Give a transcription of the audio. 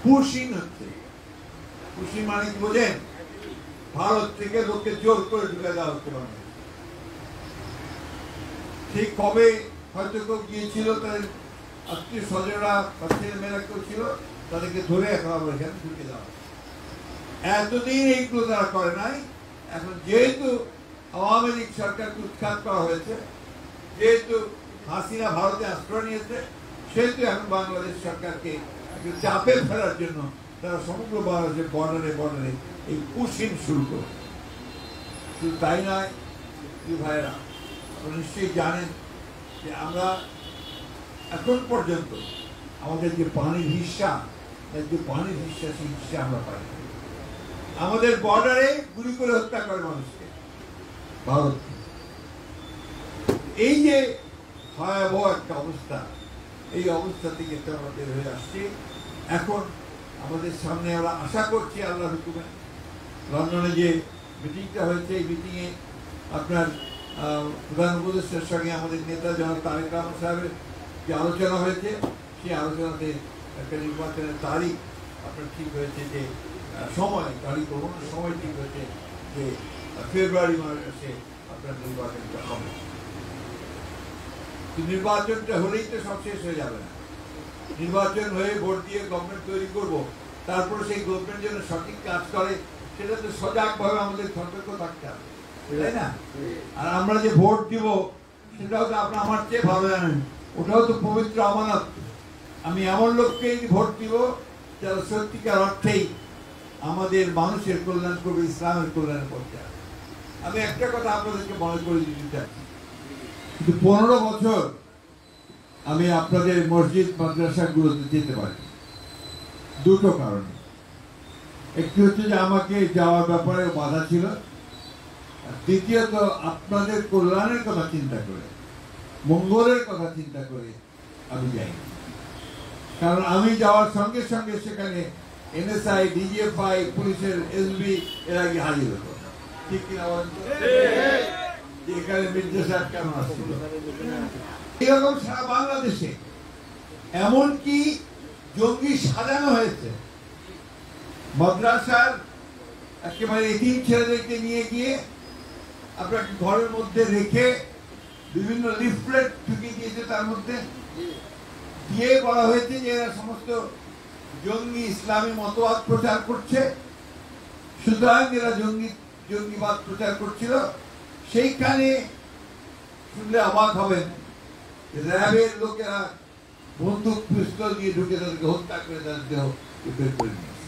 Pushing হচ্ছে। Pushing মানে কি বোঝেন? ভারত থেকে লোককে জোর করে ঢুকে দেওয়া হচ্ছে বাংলাদেশে। ঠিক কবে হয়তো কেউ গিয়েছিল, তাদের আত্মীয় স্বজনরা বা ছেলে মেয়েরা কেউ ছিল, তাদেরকে ধরে এখন আবার এখানে ঢুকে দেওয়া। এতদিন এইগুলো তারা করে নাই। এখন যেহেতু আওয়ামী লীগ সরকারকে উৎখাত করা হয়েছে, যেহেতু হাসিনা ভারতে আশ্রয় নিয়েছে, সেহেতু এখন বাংলাদেশ সরকারকে চাপে ফেলার জন্য তারা সমগ্র বাংলাদেশের বর্ডারে এই পুশিং শুরু করে। শুধু তাই নয় ভাইয়েরা, আপনারা নিশ্চয়ই জানেন যে আমরা এখন পর্যন্ত আমাদের যে পানির হিস্সা, সেই হিস্সা আমরা পাই। আমাদের বর্ডারে গুলি করে হত্যা করে মানুষকে ভারত। এই যে ভয়াবহ একটা অবস্থা, এই অবস্থা থেকে তো আমরা বের হয়ে আসছি। এখন আমাদের সামনে আমরা আশা করছি আল্লাহর হুকুমে লন্ডনে যে মিটিংটা হয়েছে, এই মিটিংয়ে আপনার প্রধান উপদেষ্টার সঙ্গে আমাদের নেতা জনাব তারেক রহমান সাহেবের যে আলোচনা হয়েছে, সেই আলোচনাতে একটা নির্বাচনের তারিখ আপনার ঠিক হয়েছে, যে তারিখ সময় ঠিক হয়েছে যে ফেব্রুয়ারি মাসে আপনার নির্বাচনটা হবে। নির্বাচনটা হলেই তো সব শেষ হয়ে যাবে না। নির্বাচন হয়ে ভোট দিয়ে গভর্নমেন্ট তৈরি করব, তারপরে সেই গভর্নমেন্ট যেন সঠিক কাজ করে, সেটা তো সজাগভাবে আমাদের সতর্ক থাকতে হবে, তাই না? আর আমরা যে ভোট দিব, সেটাও তো আপনি আমার চেয়ে ভালো জানেন, ওটাও তো পবিত্র আমানত। আমি এমন লোককেই ভোট দিব যারা সত্যিকার অর্থেই আমাদের মানুষের কল্যাণ করবে, ইসলামের কল্যাণ করতে। আমি একটা কথা আপনাদেরকে মনে করে দিতে চাই, কিন্তু 15 বছর আমি আপনাদের মসজিদ মাদ্রাসাগুলোতে যেতে পারি দুটো কারণে। একটি হচ্ছে যে আমাকে যাওয়ার ব্যাপারে বাধা ছিল, দ্বিতীয়ত আপনাদের কল্যাণের কথা চিন্তা করে, মঙ্গলের কথা চিন্তা করে আমি যাই। কারণ আমি যাওয়ার সঙ্গে সঙ্গে সেখানে এনএসআই, ডিজিএফআই, পুলিশের এসবি এর আগে হাজির হতো। ঠিক কিনা বলেন? এখানে নির্দেশক কেন আসছিল? এরকম সারা বাংলাদেশে এমনকি জঙ্গি সাজানো হয়েছে। মাদ্রাসার একেবারে এতিম ছেলেদেরকে নিয়ে গিয়ে আপনার ঘরের মধ্যে রেখে বিভিন্ন লিফলেট ঢুকিয়ে দিয়েছে, তার মধ্যে দিয়ে বলা হয়েছে যে এরা সমস্ত জঙ্গি ইসলামী মতবাদ প্রচার করছে, সুতরাং এরা জঙ্গিবাদ প্রচার করছিল। সেইখানে শুনলে অবাক হবেন, র্যাবের লোকেরা বন্দুক পিস্তল দিয়ে ঢুকে তাদেরকে হত্যা করে তাদের দেহ বের করে নিয়েছে।